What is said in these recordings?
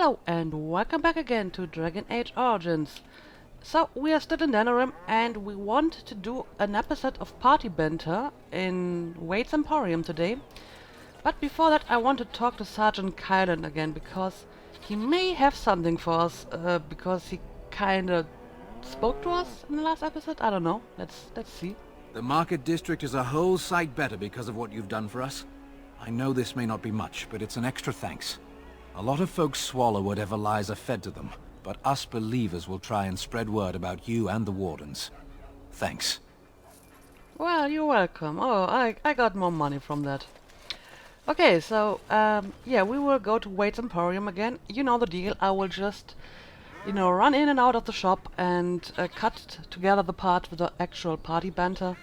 Hello and welcome back again to Dragon Age Origins. So we are still in Denerim and we want to do an episode of Party Banter in Wade's Emporium today. But before that I want to talk to Sergeant Kylan again because he may have something for us because he kinda spoke to us in the last episode. I don't know. Let's see. The Market District is a whole sight better because of what you've done for us. I know this may not be much, but it's an extra thanks. A lot of folks swallow whatever lies are fed to them, but us believers will try and spread word about you and the Wardens. Thanks. Well, you're welcome. Oh, I got more money from that. Okay, so, yeah, we will go to Wade's Emporium again. You know the deal. I will just, run in and out of the shop and cut together the part with the actual party banter.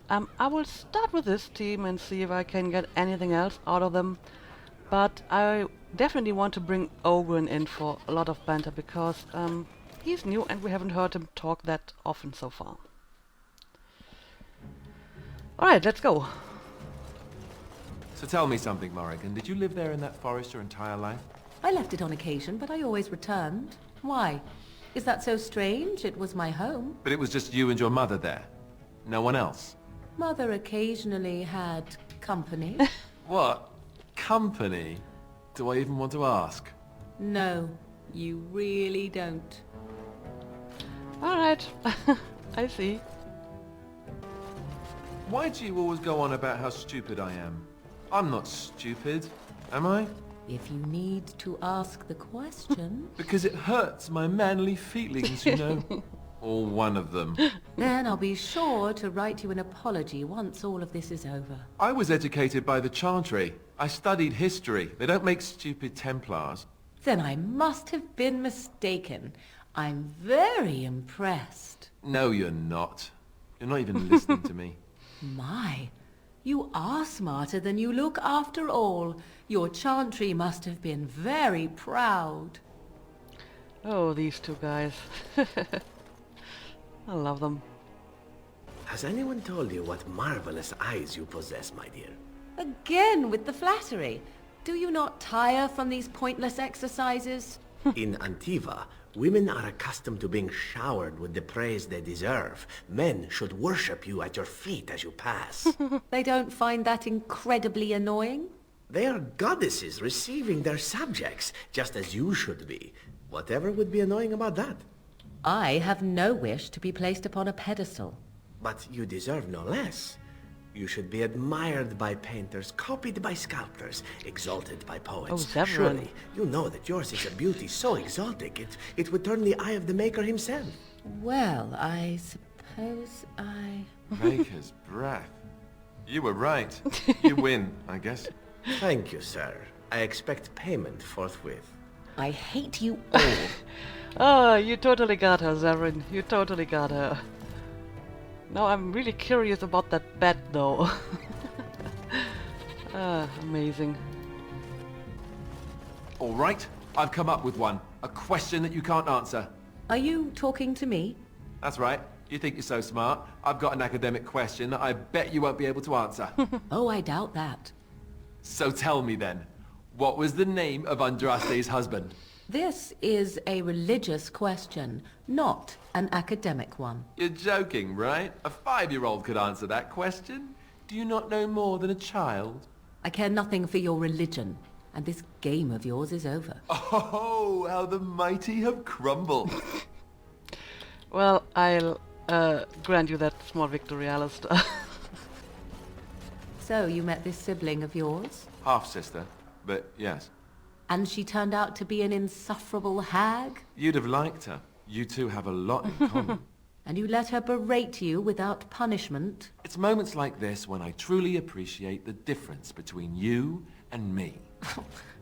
I will start with this team and see if I can get anything else out of them. But I definitely want to bring Oghren in for a lot of banter because he's new and we haven't heard him talk that often so far. Alright, let's go. So tell me something, Morrigan. Did you live there in that forest your entire life? I left it on occasion, but I always returned. Why? Is that so strange? It was my home. But it was just you and your mother there? No one else? Mother occasionally had company. What? Company? Do I even want to ask? No, you really don't. Alright, I see. Why do you always go on about how stupid I am? I'm not stupid, am I? If you need to ask the question... Because it hurts my manly feelings, you know. Or one of them. Then I'll be sure to write you an apology once all of this is over. I was educated by the Chantry. I studied history. They don't make stupid Templars. Then I must have been mistaken. I'm very impressed. No, you're not. You're not even listening to me. My, you are smarter than you look after all. Your Chantry must have been very proud. Oh, these two guys. I love them. Has anyone told you what marvelous eyes you possess, my dear? Again with the flattery. Do you not tire from these pointless exercises? In Antiva, women are accustomed to being showered with the praise they deserve. Men should worship you at your feet as you pass. They don't find that incredibly annoying? They are goddesses receiving their subjects, just as you should be. Whatever would be annoying about that? I have no wish to be placed upon a pedestal. But you deserve no less. You should be admired by painters, copied by sculptors, exalted by poets. Oh, Severin. Surely, you know that yours is a beauty so exotic, it would turn the eye of the maker himself. Well, I suppose I... Maker's breath. You were right. You win, I guess. Thank you, sir. I expect payment forthwith. I hate you all. Oh, you totally got her, Zarin. You totally got her. Now I'm really curious about that bet, though. Amazing. All right, I've come up with one. A question that you can't answer. Are you talking to me? That's right. You think you're so smart. I've got an academic question that I bet you won't be able to answer. Oh, I doubt that. So tell me then, what was the name of Andraste's husband? This is a religious question, not an academic one. You're joking, right? A 5-year-old could answer that question. Do you not know more than a child? I care nothing for your religion, and this game of yours is over. Oh, how the mighty have crumbled. Well, I'll grant you that small victory, Alistair. So you met this sibling of yours? Half-sister, but yes. And she turned out to be an insufferable hag? You'd have liked her. You two have a lot in common. And you let her berate you without punishment? It's moments like this when I truly appreciate the difference between you and me.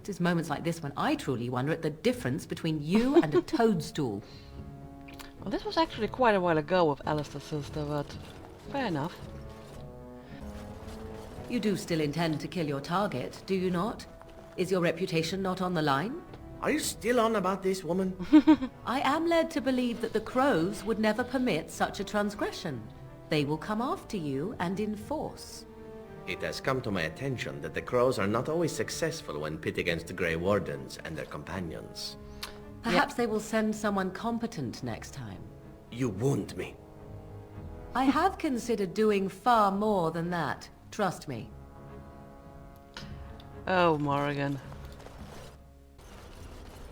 It is moments like this when I truly wonder at the difference between you and a toadstool. Well, this was actually quite a while ago with Alistair's sister, but fair enough. You do still intend to kill your target, do you not? Is your reputation not on the line? Are you still on about this woman? I am led to believe that the crows would never permit such a transgression. They will come after you and in force. It has come to my attention that the crows are not always successful when pit against the Grey Wardens and their companions. Perhaps they will send someone competent next time. You wound me. I have considered doing far more than that. Trust me. Oh, Morrigan.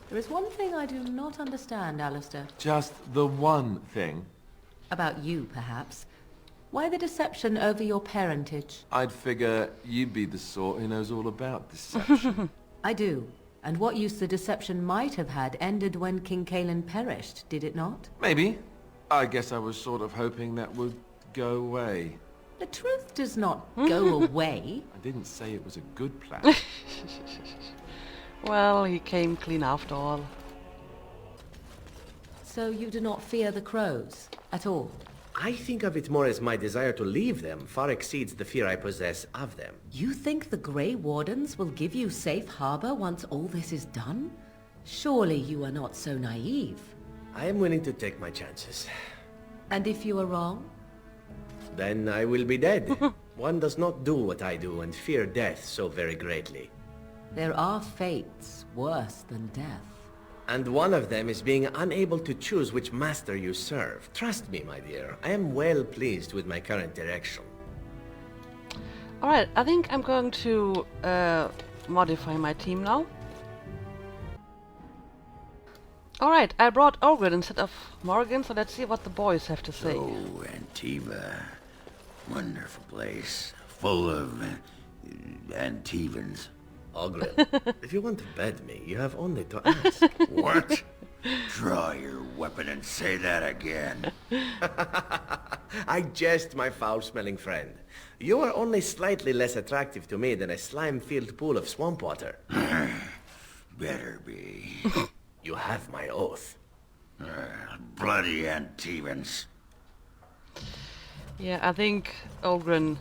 There is one thing I do not understand, Alistair. Just the one thing. About you, perhaps. Why the deception over your parentage? I'd figure you'd be the sort who knows all about deception. I do. And what use the deception might have had ended when King Cailan perished, did it not? Maybe. I guess I was sort of hoping that would go away. The truth does not go away. I didn't say it was a good plan. Well, he came clean after all. So you do not fear the crows at all? I think of it more as my desire to leave them far exceeds the fear I possess of them. You think the Grey Wardens will give you safe harbor once all this is done? Surely you are not so naive. I am willing to take my chances. And if you are wrong? Then I will be dead. One does not do what I do and fear death so very greatly. There are fates worse than death. And one of them is being unable to choose which master you serve. Trust me, my dear, I am well pleased with my current direction. Alright, I think I'm going to modify my team now. Alright, I brought Oghren instead of Morrigan, so let's see what the boys have to say. Oh, Antiva. Wonderful place. Full of Antivans. Oghren, if you want to bed me, you have only to ask. What? Draw your weapon and say that again. I jest, my foul-smelling friend. You are only slightly less attractive to me than a slime-filled pool of swamp water. Better be. You have my oath. Bloody Antivans. Yeah, I think Oghren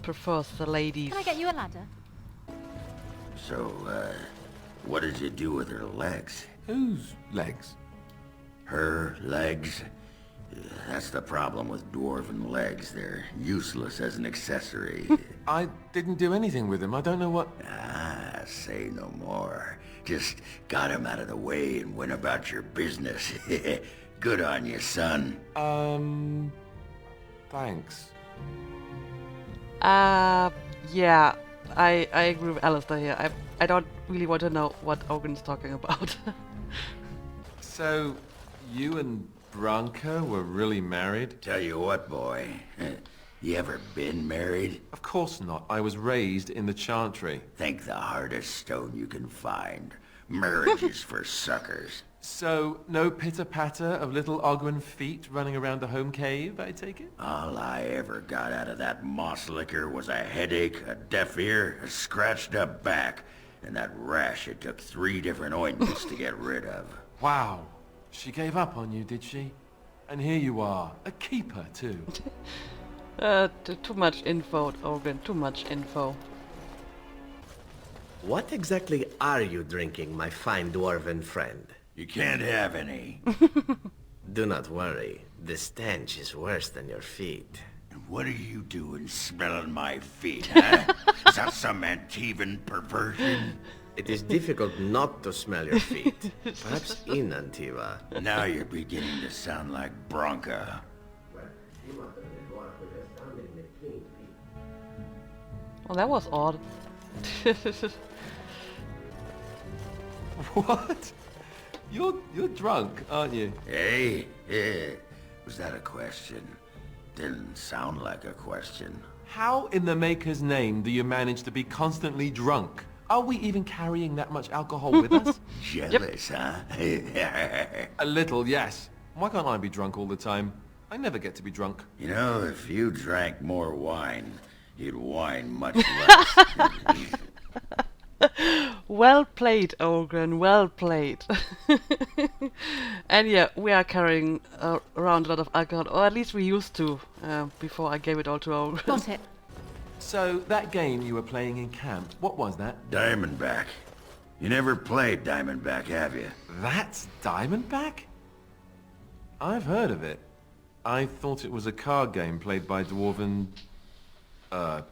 prefers the ladies. Can I get you a ladder? So, what did you do with her legs? Whose legs? Her legs? That's the problem with dwarven legs. They're useless as an accessory. I didn't do anything with him. I don't know what... Say no more. Just got him out of the way and went about your business. Good on you, son. Thanks. Yeah, I agree with Alistair here. I don't really want to know what Ogren's talking about. So, you and Branka were really married? Tell you what, boy. You ever been married? Of course not. I was raised in the Chantry. Think the hardest stone you can find. Marriage is for suckers. So, no pitter-patter of little Oghren feet running around the home cave, I take it? All I ever got out of that moss liquor was a headache, a deaf ear, a scratched up back, and that rash it took 3 different ointments to get rid of. Wow. She gave up on you, did she? And here you are, a keeper, too. Too much info, Oghren, too much info. What exactly are you drinking, my fine dwarven friend? You can't have any. Do not worry. The stench is worse than your feet. And what are you doing smelling my feet, huh? Is that some Antivan perversion? It is difficult not to smell your feet. Perhaps in Antiva. Now you're beginning to sound like Branka. Well, that was odd. What? You're drunk, aren't you? Hey, was that a question? Didn't sound like a question. How in the Maker's name do you manage to be constantly drunk? Are we even carrying that much alcohol with us? Jealous, huh? A little, yes. Why can't I be drunk all the time? I never get to be drunk. You know, if you drank more wine, you'd whine much less. Well played, Oghren, well played. And yeah, we are carrying around a lot of alcohol, or at least we used to, before I gave it all to Oghren. Got it. So, that game you were playing in camp, what was that? Diamondback. You never played Diamondback, have you? That's Diamondback? I've heard of it. I thought it was a card game played by dwarven...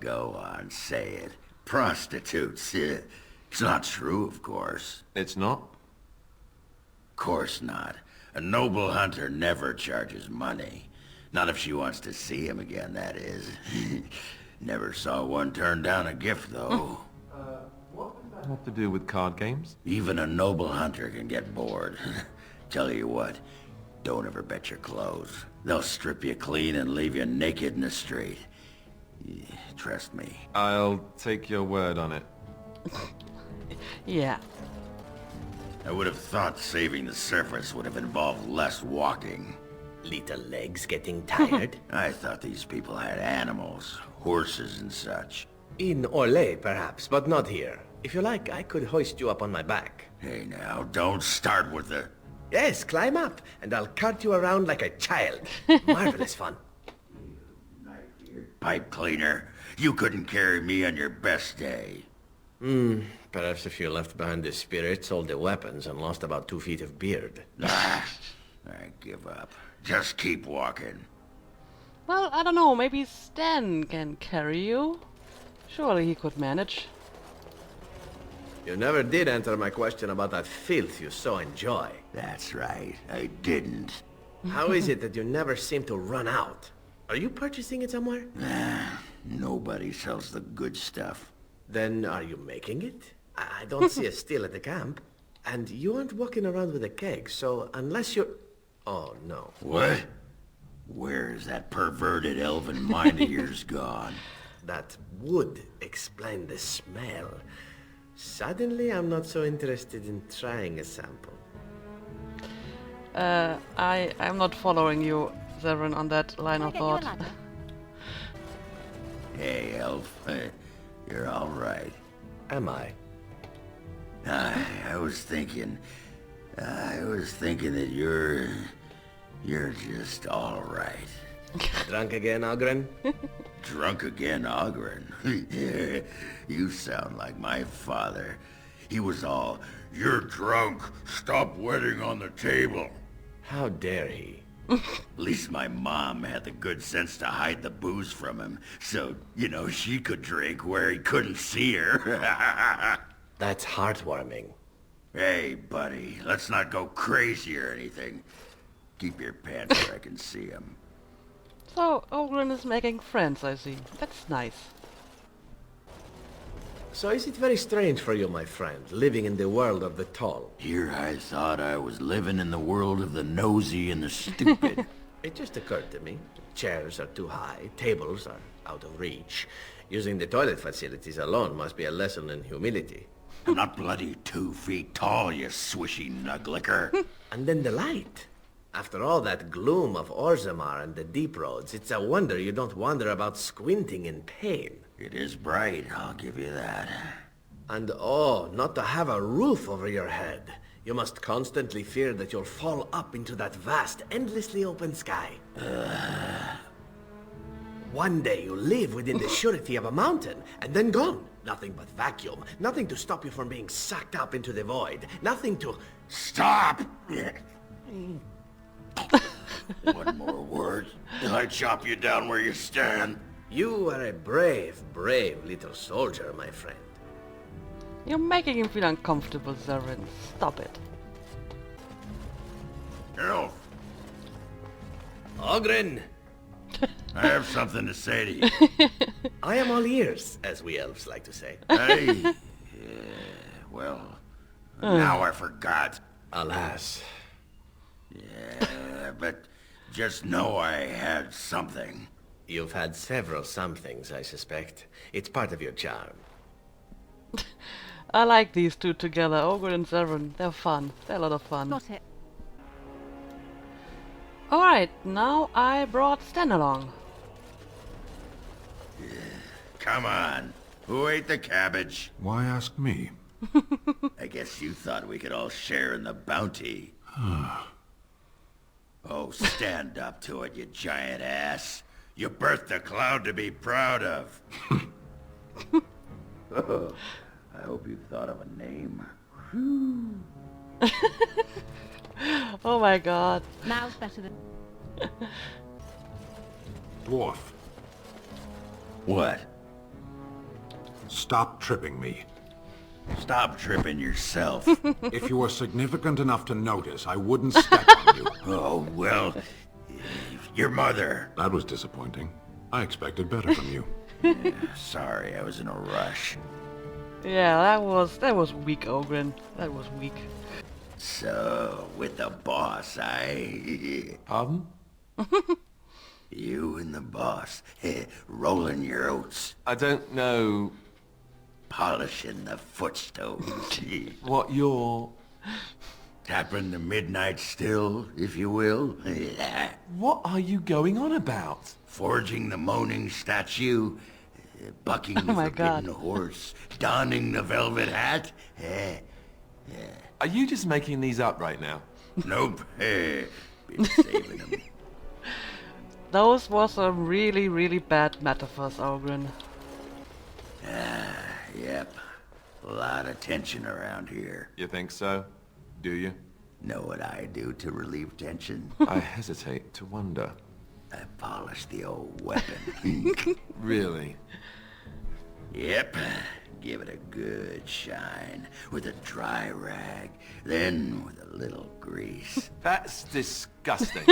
Go on, say it. Prostitutes. It's not true, of course. It's not? Course not. A noble hunter never charges money. Not if she wants to see him again, that is. Never saw one turn down a gift, though. What does that have to do with card games? Even a noble hunter can get bored. Tell you what, don't ever bet your clothes. They'll strip you clean and leave you naked in the street. Trust me. I'll take your word on it. Yeah. I would have thought saving the surface would have involved less walking. Little legs getting tired? I thought these people had animals, horses and such. In Orlais, perhaps, but not here. If you like, I could hoist you up on my back. Hey now, don't start with the... Yes, climb up, and I'll cart you around like a child. Marvelous fun. Pipe cleaner. You couldn't carry me on your best day. Perhaps if you left behind the spirits, sold the weapons, and lost about 2 feet of beard. I give up. Just keep walking. Well, I don't know, maybe Sten can carry you? Surely he could manage. You never did answer my question about that filth you so enjoy. That's right, I didn't. How is it that you never seem to run out? Are you purchasing it somewhere? Nobody sells the good stuff. Then are you making it? I don't see a still at the camp. And you aren't walking around with a keg, so unless you're... Oh, no. What? Where's that perverted elven mind of yours gone? That would explain the smell. Suddenly, I'm not so interested in trying a sample. I'm not following you, Zevran, on that line of thought. Hey, elf. You're all right. Am I? I was thinking that you're just all right. Drunk again, Oghren? Drunk again, Oghren? You sound like my father. He was all, "You're drunk. Stop wetting on the table." How dare he? At least my mom had the good sense to hide the booze from him, so, she could drink where he couldn't see her. That's heartwarming. Hey, buddy, let's not go crazy or anything. Keep your pants where I can see them. So, Oghren is making friends, I see. That's nice. So is it very strange for you, my friend, living in the world of the tall? Here I thought I was living in the world of the nosy and the stupid. It just occurred to me. Chairs are too high, tables are out of reach. Using the toilet facilities alone must be a lesson in humility. I'm not bloody 2 feet tall, you swishy nuglicker. And then the light. After all that gloom of Orzammar and the deep roads, it's a wonder you don't wander about squinting in pain. It is bright, I'll give you that. And oh, not to have a roof over your head. You must constantly fear that you'll fall up into that vast, endlessly open sky. One day you live within the surety of a mountain, and then gone. Nothing but vacuum. Nothing to stop you from being sucked up into the void. Nothing to... Stop! One more word, and I chop you down where you stand. You are a brave, brave little soldier, my friend. You're making him feel uncomfortable, Zevran. Stop it. Elf, Oghren! I have something to say to you. I am all ears, as we elves like to say. Hey, now I forgot. Alas. Yeah, but just know I had something. You've had several somethings, I suspect. It's part of your charm. I like these two together, Oghren and Zevran. They're fun. They're a lot of fun. Got it. Alright, now I brought Sten along. Come on. Who ate the cabbage? Why ask me? I guess you thought we could all share in the bounty. Oh, stand up to it, you giant ass. You birthed a cloud to be proud of. I hope you thought of a name. Oh my god. Now's better than... Dwarf. What? Stop tripping me. Stop tripping yourself. If you were significant enough to notice, I wouldn't step on you. Oh, well, your mother. That was disappointing. I expected better from you. Sorry, I was in a rush. Yeah, that was weak, Oghren. That was weak. So, with the boss, Pardon? You and the boss, rolling your oats, I don't know polishing the footstones, what you're... tapping the midnight still, if you will. What are you going on about? Forging the moaning statue, bucking the my forbidden God. horse, donning the velvet hat. Are you just making these up right now? Nope, been saving them. Those were some really, really bad metaphors, Oghren. Yep, a lot of tension around here. You think so? Do you? Know what I do to relieve tension? I hesitate to wonder. I polish the old weapon. Really? Yep, give it a good shine with a dry rag, then with a little grease. That's disgusting.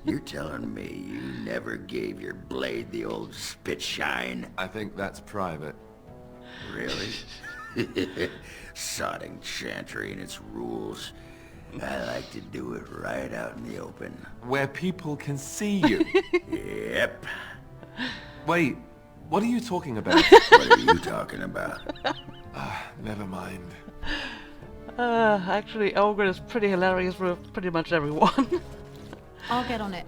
You're telling me you never gave your blade the old spit shine? I think that's private. Really? Sodding chantry and its rules. I like to do it right out in the open. Where people can see you. Yep. Wait, what are you talking about? What are you talking about? Never mind. Actually, Oghren is pretty hilarious with pretty much everyone. I'll get on it.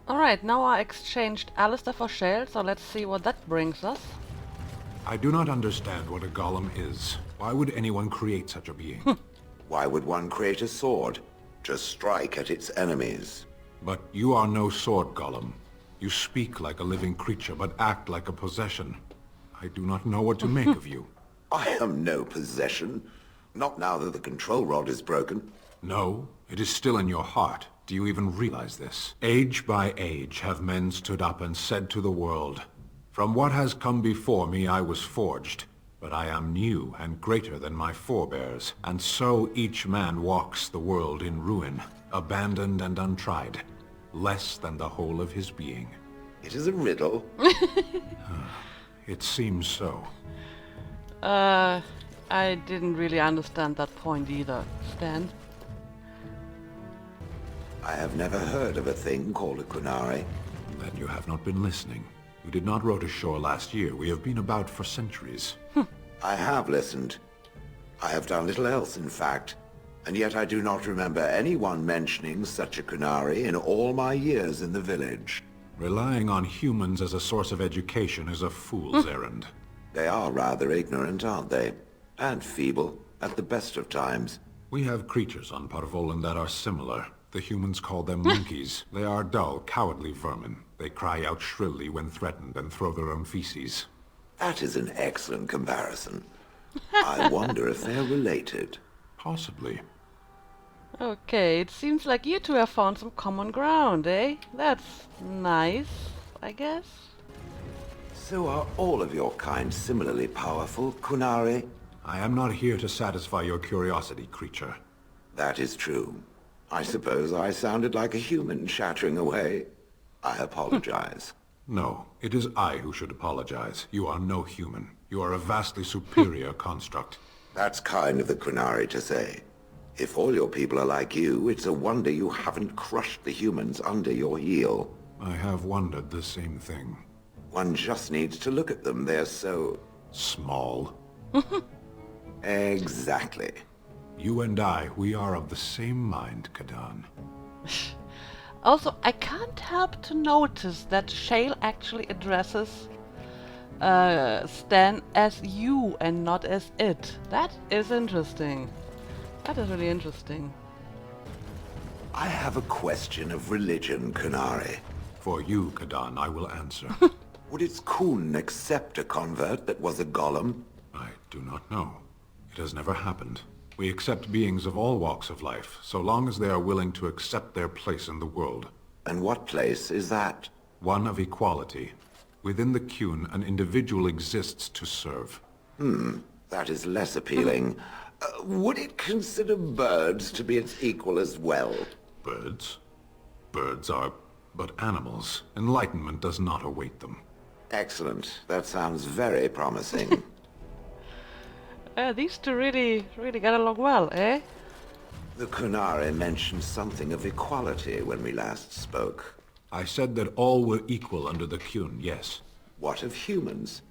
Alright, now I exchanged Alistair for Shale, so let's see what that brings us. I do not understand what a golem is. Why would anyone create such a being? Why would one create a sword? To strike at its enemies. But you are no sword golem. You speak like a living creature, but act like a possession. I do not know what to make of you. I am no possession. Not now that the control rod is broken. No, it is still in your heart. Do you even realize this? Age by age have men stood up and said to the world, "From what has come before me I was forged, but I am new and greater than my forebears." And so each man walks the world in ruin, abandoned and untried, less than the whole of his being. It is a riddle. It seems so. I didn't really understand that point either, Sten. I have never heard of a thing called a kunari. Then you have not been listening. You did not row to shore last year. We have been about for centuries. I have listened. I have done little else, in fact. And yet I do not remember anyone mentioning such a kunari in all my years in the village. Relying on humans as a source of education is a fool's errand. They are rather ignorant, aren't they? And feeble, at the best of times. We have creatures on Parvolan that are similar. The humans call them monkeys. They are dull, cowardly vermin. They cry out shrilly when threatened and throw their own feces. That is an excellent comparison. I wonder if they're related. Possibly. Okay, it seems like you two have found some common ground, eh? That's nice, I guess. So are all of your kind similarly powerful, kunari? I am not here to satisfy your curiosity, creature. That is true. I suppose I sounded like a human chattering away. I apologize. No, it is I who should apologize. You are no human. You are a vastly superior construct. That's kind of the kunari to say. If all your people are like you, it's a wonder you haven't crushed the humans under your heel. I have wondered the same thing. One just needs to look at them. They're so... Small. Exactly. You and I, we are of the same mind, Kadan. Also, I can't help to notice that Shale actually addresses Sten as you and not as it. That is interesting. That is really interesting. I have a question of religion, kunari. For you, Kadan, I will answer. Would its Kun accept a convert that was a golem? I do not know. It has never happened. We accept beings of all walks of life, so long as they are willing to accept their place in the world. And what place is that? One of equality. Within the Qun, an individual exists to serve. That is less appealing. Would it consider birds to be its equal as well? Birds? Birds are but animals. Enlightenment does not await them. Excellent. That sounds very promising. These two really get along well, eh? The Kunari mentioned something of equality when we last spoke. I said that all were equal under the Qun, yes. What of humans?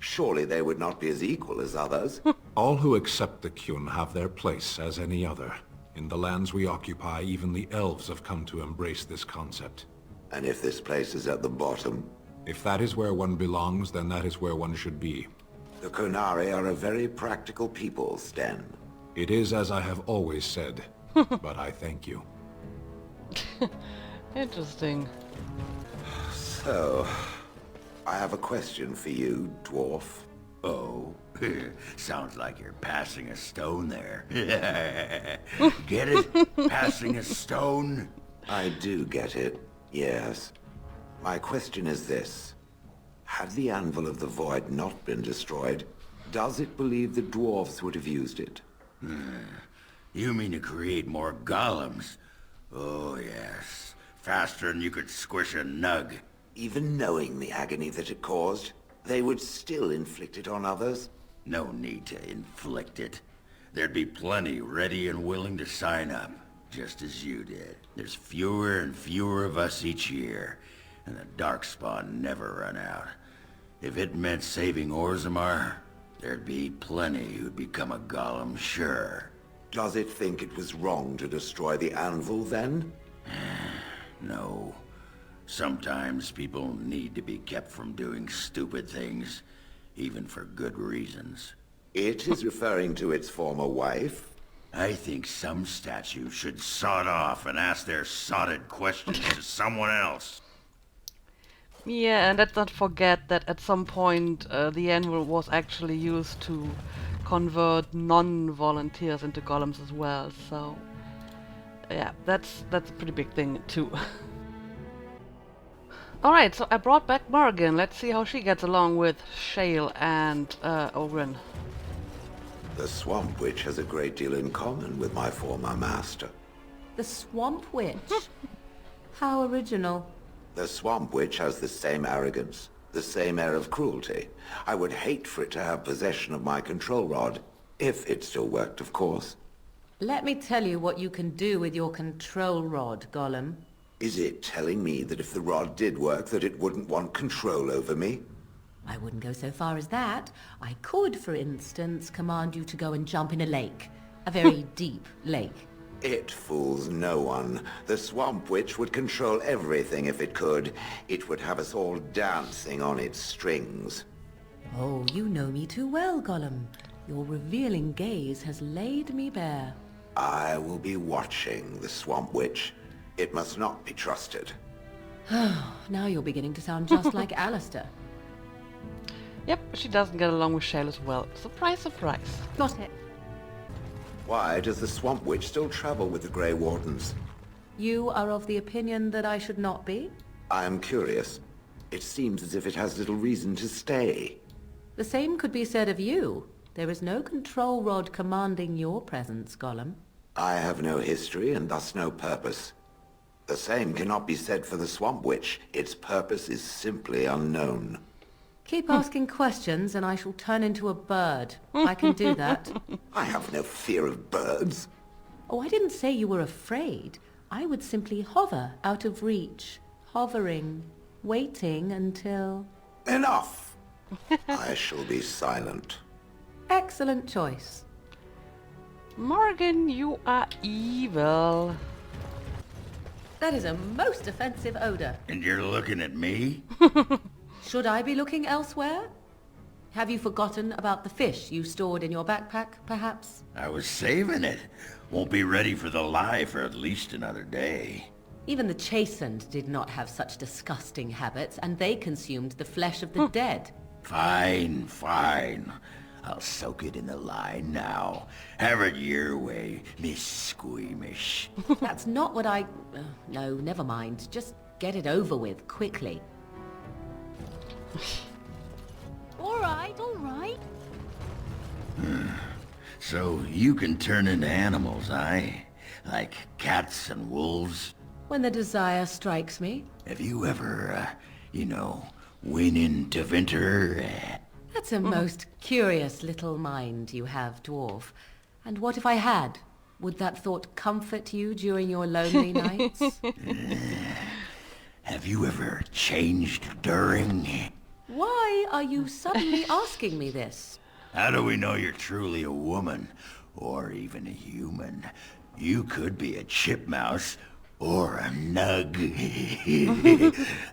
Surely they would not be as equal as others? All who accept the Qun have their place as any other. In the lands we occupy, even the elves have come to embrace this concept. And if this place is at the bottom? If that is where one belongs, then that is where one should be. The Kunari are a very practical people, Sten. It is as I have always said, but I thank you. Interesting. So, I have a question for you, dwarf. Oh, sounds like you're passing a stone there. Get it? Passing a stone? I do get it, yes. My question is this. Had the Anvil of the Void not been destroyed, does it believe the dwarves would have used it? You mean to create more golems? Oh, yes. Faster than you could squish a nug. Even knowing the agony that it caused, they would still inflict it on others? No need to inflict it. There'd be plenty ready and willing to sign up, just as you did. There's fewer and fewer of us each year, and the Darkspawn never run out. If it meant saving Orzammar, there'd be plenty who'd become a golem, sure. Does it think it was wrong to destroy the Anvil, then? No. Sometimes people need to be kept from doing stupid things, even for good reasons. It is referring to its former wife? I think some statues should sod off and ask their sodded questions to someone else. Yeah, and let's not forget that at some point the anvil was actually used to convert non-volunteers into golems as well, so yeah, that's a pretty big thing too. Alright, so I brought back Morrigan. Let's see how she gets along with Shale and Oghren. The Swamp Witch has a great deal in common with my former master. The Swamp Witch? How original. The Swamp Witch has the same arrogance, the same air of cruelty. I would hate for it to have possession of my control rod, if it still worked, of course. Let me tell you what you can do with your control rod, Golem. Is it telling me that if the rod did work, that it wouldn't want control over me? I wouldn't go so far as that. I could, for instance, command you to go and jump in a lake. A very deep lake. It fools no one. The Swamp Witch would control everything if it could. It would have us all dancing on its strings. Oh, you know me too well, Golem. Your revealing gaze has laid me bare. I will be watching the Swamp Witch. It must not be trusted. Now you're beginning to sound just like Alistair. Yep, she doesn't get along with Shale as well. Surprise, surprise. Got it. Why does the Swamp Witch still travel with the Grey Wardens? You are of the opinion that I should not be? I am curious. It seems as if it has little reason to stay. The same could be said of you. There is no control rod commanding your presence, Golem. I have no history and thus no purpose. The same cannot be said for the Swamp Witch. Its purpose is simply unknown. Keep asking questions and I shall turn into a bird. I can do that. I have no fear of birds. Oh, I didn't say you were afraid. I would simply hover out of reach. Hovering. Waiting until... Enough! I shall be silent. Excellent choice. Morrigan, you are evil. That is a most offensive odor. And you're looking at me? Should I be looking elsewhere? Have you forgotten about the fish you stored in your backpack, perhaps? I was saving it. Won't be ready for the lie for at least another day. Even the chastened did not have such disgusting habits, and they consumed the flesh of the dead. Fine, fine. I'll soak it in the lie now. Have it your way, Miss Squeamish. That's not what I... no, never mind. Just get it over with, quickly. Alright, alright. So you can turn into animals, aye? Like cats and wolves? When the desire strikes me. Have you ever, went into winter? That's a most curious little mind you have, dwarf. And what if I had? Would that thought comfort you during your lonely nights? Have you ever changed during? Why are you suddenly asking me this? How do we know you're truly a woman? Or even a human? You could be a chipmouse or a nug.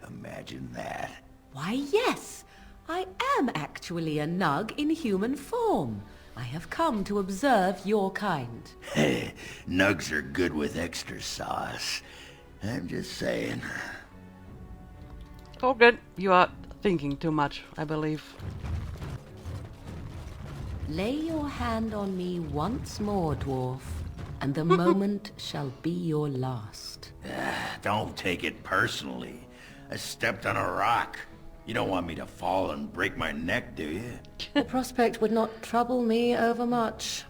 Imagine that. Why, yes. I am actually a nug in human form. I have come to observe your kind. Nugs are good with extra sauce. I'm just saying. Oghren, you are thinking too much, I believe. Lay your hand on me once more, dwarf, and the moment shall be your last. Don't take it personally. I stepped on a rock. You don't want me to fall and break my neck, do you? The prospect would not trouble me overmuch.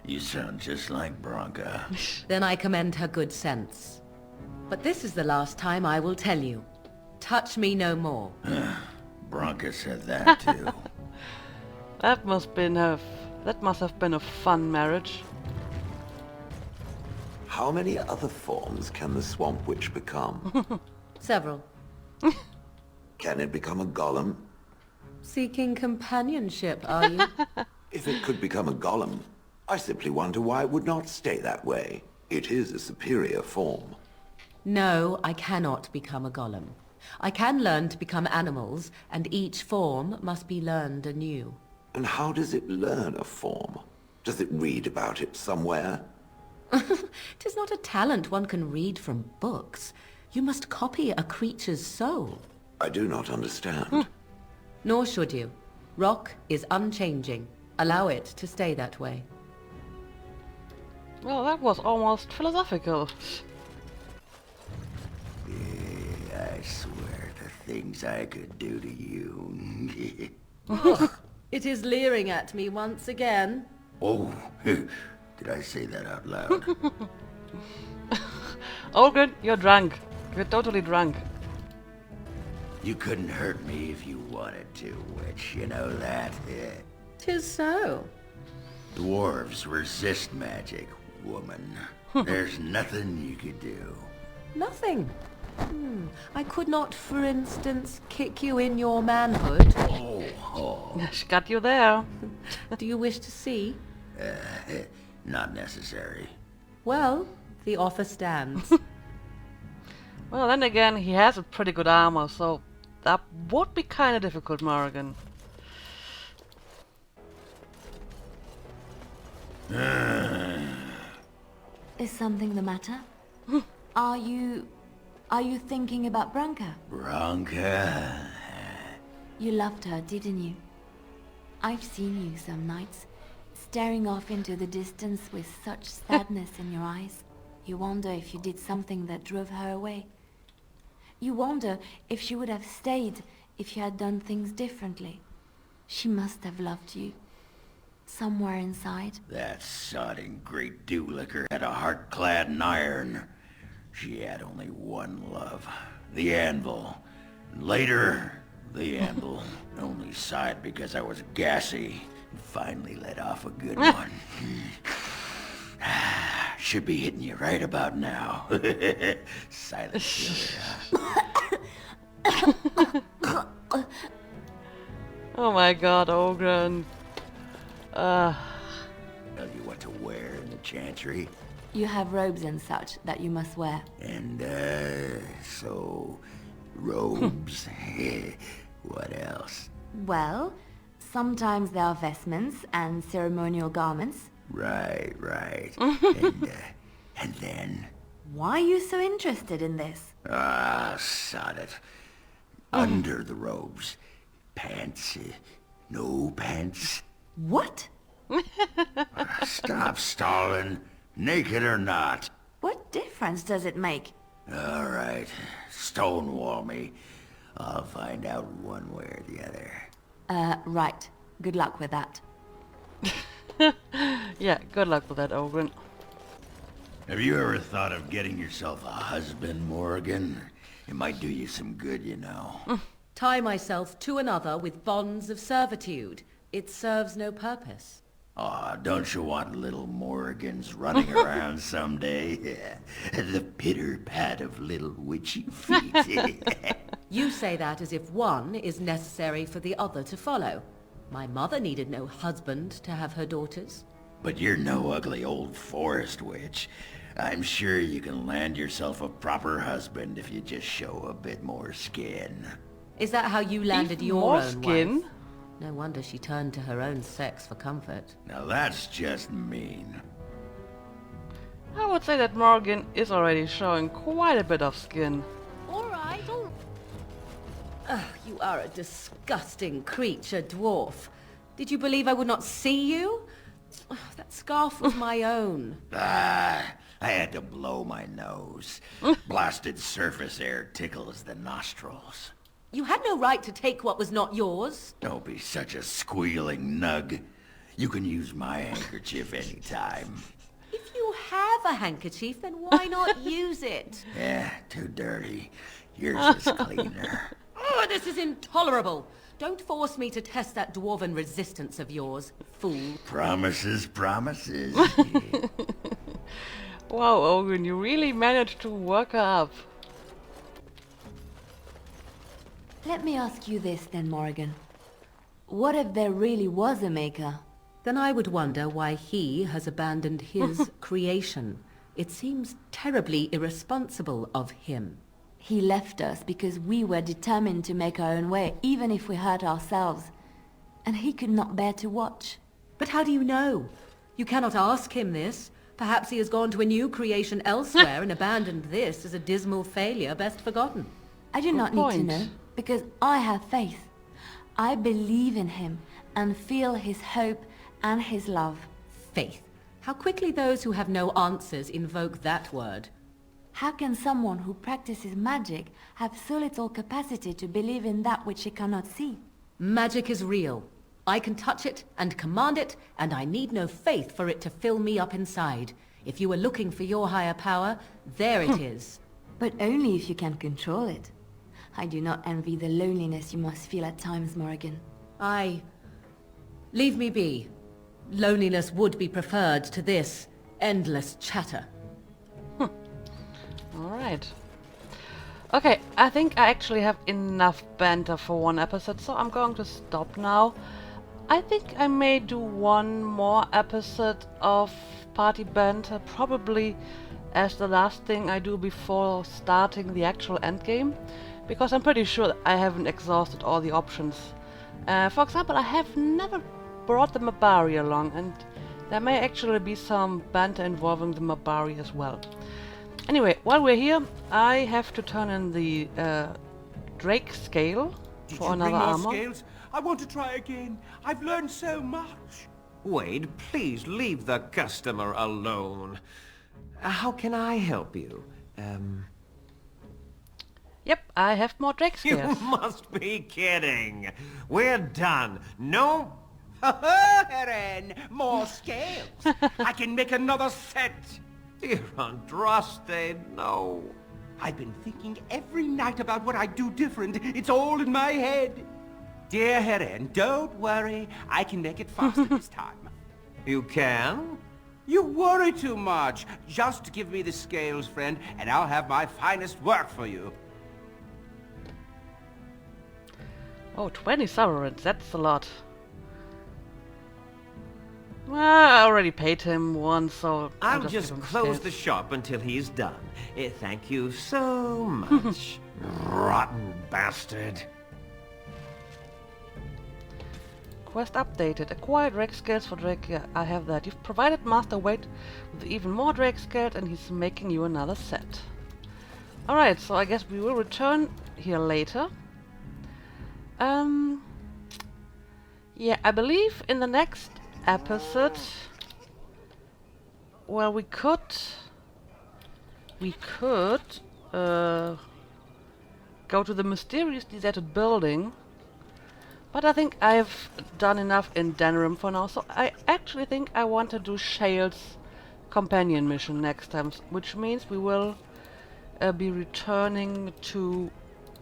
You sound just like Bronca. Then I commend her good sense. But this is the last time I will tell you. Touch me no more. Bronca said that too. That must have been a fun marriage. How many other forms can the Swamp Witch become? Several. Can it become a golem? Seeking companionship, are you? If it could become a golem, I simply wonder why it would not stay that way. It is a superior form. No, I cannot become a golem. I can learn to become animals, and each form must be learned anew. And how does it learn a form? Does it read about it somewhere? 'Tis not a talent one can read from books. You must copy a creature's soul. I do not understand. Nor should you. Rock is unchanging. Allow it to stay that way. Well, that was almost philosophical. I swear the things I could do to you. It is leering at me once again. Oh, did I say that out loud? Oghren, you're drunk. You're totally drunk. You couldn't hurt me if you wanted to, witch, you know that? 'Tis so. Dwarves resist magic, woman. There's nothing you could do. Nothing. I could not, for instance, kick you in your manhood. She got you there. Do you wish to see? Not necessary. Well, the offer stands. Well, then again, he has a pretty good armor, so that would be kind of difficult, Morrigan. Is something the matter? Are you thinking about Branka? Bronca? You loved her, didn't you? I've seen you some nights, staring off into the distance with such sadness in your eyes. You wonder if you did something that drove her away. You wonder if she would have stayed if you had done things differently. She must have loved you. Somewhere inside. That sodding great dew-licker had a heart clad in iron. She had only one love, the anvil. And later, the anvil only sighed because I was gassy and finally let off a good one. Should be hitting you right about now. Silent killer. Oh my god, Oghren. Tell you what to wear in the chantry. You have robes and such that you must wear. And, so... robes. What else? Well, sometimes there are vestments and ceremonial garments. Right. And then... Why are you so interested in this? Ah, sod it. Under the robes. Pants. No pants. What? Stop stalling. Naked or not. What difference does it make? All right. Stonewall me. I'll find out one way or the other. Right. Good luck with that. Yeah, good luck with that, Oghren. Have you ever thought of getting yourself a husband, Morrigan? It might do you some good, you know. Tie myself to another with bonds of servitude. It serves no purpose. Aw, don't you want little Morrigans running around someday? The pitter-pat of little witchy feet. You say that as if one is necessary for the other to follow. My mother needed no husband to have her daughters. But you're no ugly old forest witch. I'm sure you can land yourself a proper husband if you just show a bit more skin. Is that how you landed Even your more own skin? wife? No wonder she turned to her own sex for comfort. Now that's just mean. I would say that Morrigan is already showing quite a bit of skin. All right, all right. Ugh, you are a disgusting creature, dwarf. Did you believe I would not see you? Ugh, that scarf was my own. Ah, I had to blow my nose. Blasted surface air tickles the nostrils. You had no right to take what was not yours. Don't be such a squealing nug. You can use my handkerchief anytime. If you have a handkerchief, then why not use it? Too dirty. Yours is cleaner. Oh, this is intolerable. Don't force me to test that dwarven resistance of yours, fool. Promises, promises. Wow, Oghren, you really managed to work her up. Let me ask you this then, Morrigan. What if there really was a maker? Then I would wonder why he has abandoned his creation. It seems terribly irresponsible of him. He left us because we were determined to make our own way, even if we hurt ourselves. And he could not bear to watch. But how do you know? You cannot ask him this. Perhaps he has gone to a new creation elsewhere and abandoned this as a dismal failure best forgotten. I do not need to point. know, because I have faith. I believe in him and feel his hope and his love. Faith. How quickly those who have no answers invoke that word. How can someone who practices magic have so little capacity to believe in that which he cannot see? Magic is real. I can touch it and command it, and I need no faith for it to fill me up inside. If you were looking for your higher power, there it is. But only if you can control it. I do not envy the loneliness you must feel at times, Morrigan. Leave me be. Loneliness would be preferred to this endless chatter. Alright. Okay, I think I actually have enough banter for one episode, so I'm going to stop now. I think I may do one more episode of Party Banter, probably as the last thing I do before starting the actual endgame, because I'm pretty sure that I haven't exhausted all the options. For example, I have never brought the Mabari along, and there may actually be some banter involving the Mabari as well. Anyway, while we're here, I have to turn in the Drake scale for another armor. Scales? I want to try again. I've learned so much. Wade, please leave the customer alone. How can I help you? Yep, I have more Drake You scales. must be kidding. We're done. No... Oghren, more scales. I can make another set. Dear Andraste, no. I've been thinking every night about what I'd do different. It's all in my head. Dear Oghren, don't worry. I can make it faster this time. You can? You worry too much. Just give me the scales, friend, and I'll have my finest work for you. Oh, 20 sovereigns, that's a lot. Well, I already paid him once, so I'll give just him close scales. the shop until he's done. Thank you so much. Rotten bastard. Quest updated. Acquire Drake scales for Drake. Yeah, I have that. You've provided Master Wade with even more Drake scales, and he's making you another set. Alright, so I guess we will return here later. Yeah, I believe in the next episode, well, we could go to the mysterious deserted building. But I think I've done enough in Denerim for now, so I actually think I want to do Shale's companion mission next time, which means we will be returning to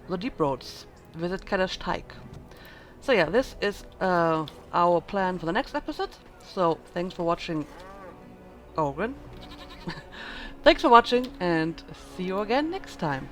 the Deep Roads, visit Kadesh Teig. So yeah, this is our plan for the next episode. So thanks for watching, Oghren. Thanks for watching, and see you again next time.